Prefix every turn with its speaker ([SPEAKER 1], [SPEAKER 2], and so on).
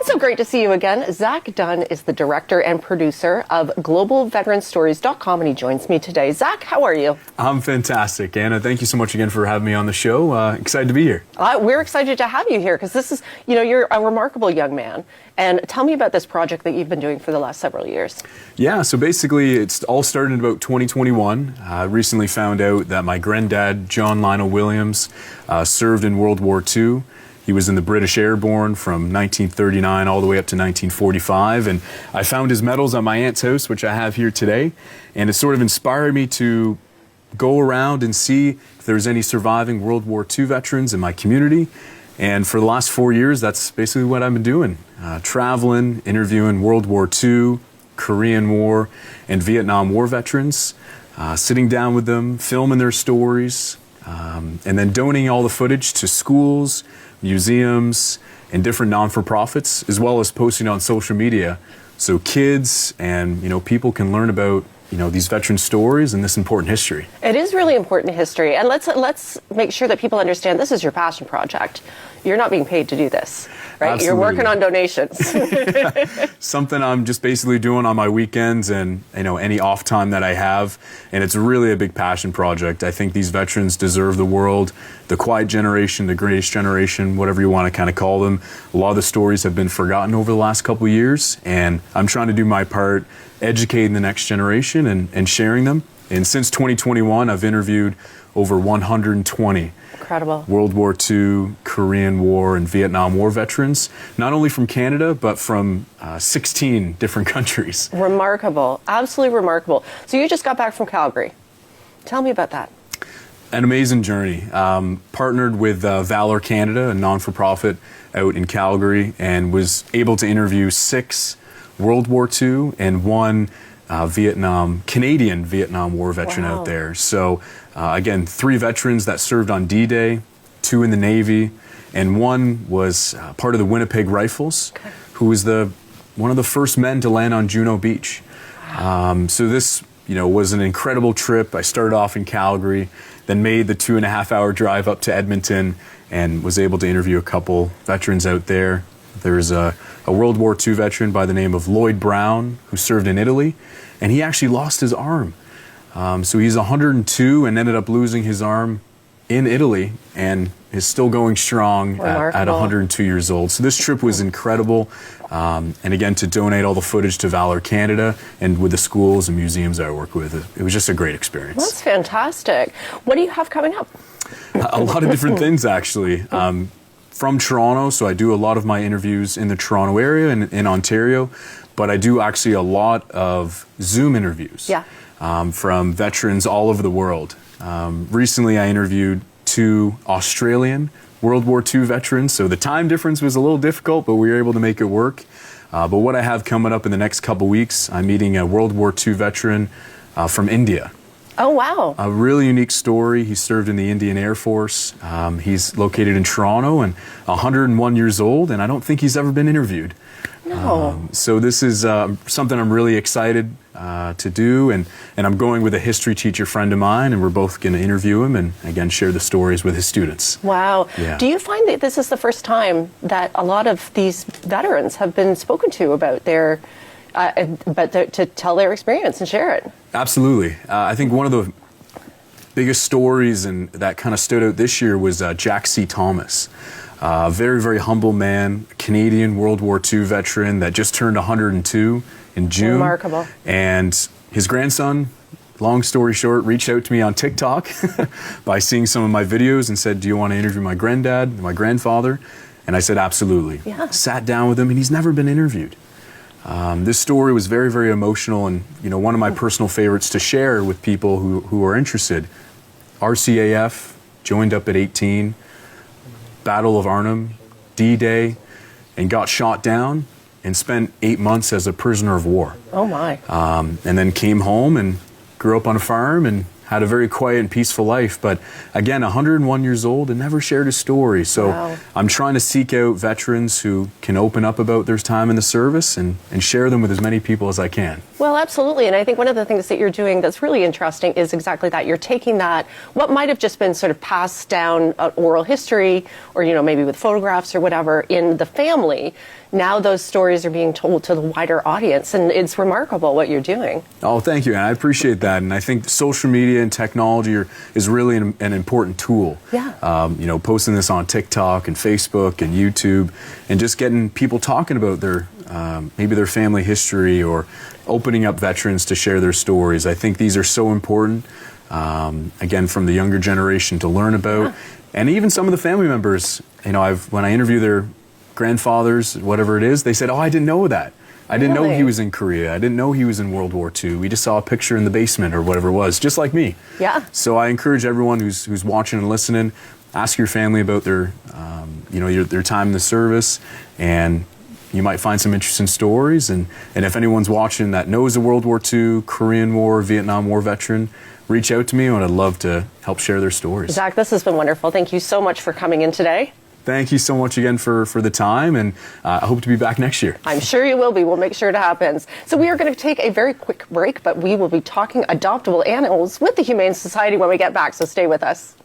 [SPEAKER 1] So great to see you again. Zach Dunn is the director and producer of globalveteranstories.com, and he joins me today. Zach, how are you?
[SPEAKER 2] I'm fantastic, Anna. Thank you so much again for having me on the show. Excited to be here.
[SPEAKER 1] We're excited to have you here because this is, you're a remarkable young man. And tell me about this project that you've been doing for the last several years.
[SPEAKER 2] Yeah, so basically it's all started in about 2021. I recently found out that my granddad, John Lionel Williams, served in World War II. He was in the British Airborne from 1939 all the way up to 1945. And I found his medals at my aunt's house, which I have here today. And it sort of inspired me to go around and see if there's any surviving World War II veterans in my community. And for the last 4 years, that's basically what I've been doing. Traveling, interviewing World War II, Korean War, and Vietnam War veterans, sitting down with them, filming their stories, and then donating all the footage to schools, museums, and different non-for-profits, as well as posting on social media so kids and people can learn about these veteran stories and this important history.
[SPEAKER 1] It is really important history, and let's make sure that people understand this is your passion project. You're not being paid to do this, right?
[SPEAKER 2] Absolutely.
[SPEAKER 1] You're working on donations.
[SPEAKER 2] Something I'm just basically doing on my weekends and any off time that I have, and it's really a big passion project. I think these veterans deserve the world, the quiet generation, the greatest generation, whatever you want to kind of call them. A lot of the stories have been forgotten over the last couple of years, and I'm trying to do my part educating the next generation and sharing them. And since 2021, I've interviewed over 120
[SPEAKER 1] Incredible.
[SPEAKER 2] World War II, Korean War, and Vietnam War veterans, not only from Canada, but from 16 different countries.
[SPEAKER 1] Remarkable. Absolutely remarkable. So you just got back from Calgary. Tell me about that.
[SPEAKER 2] An amazing journey. Partnered with Valor Canada, a non-for-profit out in Calgary, and was able to interview 6 World War II and 1 Canadian Vietnam War veteran out there. So again, 3 veterans that served on D-Day, 2 in the Navy, and 1 was part of the Winnipeg Rifles, who was one of the first men to land on Juno Beach. So this was an incredible trip. I started off in Calgary, then made the 2.5-hour drive up to Edmonton, and was able to interview a couple veterans out there. There's a World War II veteran by the name of Lloyd Brown who served in Italy, and he actually lost his arm. So he's 102 and ended up losing his arm in Italy and is still going strong at 102 years old. So this trip was incredible. And again, to donate all the footage to Valor Canada and with the schools and museums I work with, it was just a great experience.
[SPEAKER 1] That's fantastic. What do you have coming up?
[SPEAKER 2] A lot of different things, actually. From Toronto, so I do a lot of my interviews in the Toronto area and in Ontario, but I do actually a lot of Zoom interviews from veterans all over the world. Recently, I interviewed 2 Australian World War II veterans, so the time difference was a little difficult, but we were able to make it work. But what I have coming up in the next couple weeks, I'm meeting a World War II veteran from India.
[SPEAKER 1] Oh, wow.
[SPEAKER 2] A really unique story. He served in the Indian Air Force. He's located in Toronto and 101 years old, and I don't think he's ever been interviewed.
[SPEAKER 1] No.
[SPEAKER 2] So this is something I'm really excited to do, and I'm going with a history teacher friend of mine, and we're both going to interview him and, again, share the stories with his students.
[SPEAKER 1] Wow.
[SPEAKER 2] Yeah.
[SPEAKER 1] Do you find that this is the first time that a lot of these veterans have been spoken to about their to tell their experience and share it?
[SPEAKER 2] Absolutely. I think one of the biggest stories and that kind of stood out this year was Jack C. Thomas. A very, very humble man, Canadian World War II veteran that just turned 102 in June.
[SPEAKER 1] Remarkable.
[SPEAKER 2] And his grandson, long story short, reached out to me on TikTok by seeing some of my videos and said, "Do you want to interview my granddad, my grandfather?" And I said, "Absolutely."
[SPEAKER 1] Yeah.
[SPEAKER 2] Sat down with him, and he's never been interviewed. This story was very, very emotional, and one of my personal favorites to share with people who are interested. RCAF, joined up at 18, Battle of Arnhem, D-Day, and got shot down and spent 8 months as a prisoner of war.
[SPEAKER 1] Oh, my.
[SPEAKER 2] And then came home and grew up on a farm and had a very quiet and peaceful life, but again, 101 years old and never shared a story. So
[SPEAKER 1] Wow.
[SPEAKER 2] I'm trying to seek out veterans who can open up about their time in the service and share them with as many people as I can.
[SPEAKER 1] Well, absolutely. And I think one of the things that you're doing that's really interesting is exactly that. You're taking that, what might have just been sort of passed down oral history or, maybe with photographs or whatever in the family. Now those stories are being told to the wider audience, and it's remarkable what you're doing.
[SPEAKER 2] Oh, thank you. And I appreciate that. And I think social media and technology is really an important tool.
[SPEAKER 1] Yeah.
[SPEAKER 2] Posting this on TikTok and Facebook and YouTube and just getting people talking about their maybe their family history or opening up veterans to share their stories. I think these are so important, again, from the younger generation to learn about.
[SPEAKER 1] Yeah.
[SPEAKER 2] And even some of the family members, when I interview their grandfathers, whatever it is, they said, oh, I didn't know that. I didn't know
[SPEAKER 1] Really?
[SPEAKER 2] he was in Korea. I didn't know he was in World War II. We just saw a picture in the basement or whatever it was, just like me.
[SPEAKER 1] Yeah.
[SPEAKER 2] So I encourage everyone who's watching and listening, ask your family about their time in the service, and you might find some interesting stories. And if anyone's watching that knows a World War II, Korean War, Vietnam War veteran, reach out to me, and I'd love to help share their stories.
[SPEAKER 1] Zach, this has been wonderful. Thank you so much for coming in today.
[SPEAKER 2] Thank you so much again for the time, and I hope to be back next year.
[SPEAKER 1] I'm sure you will be. We'll make sure it happens. So we are going to take a very quick break, but we will be talking adoptable animals with the Humane Society when we get back, so stay with us.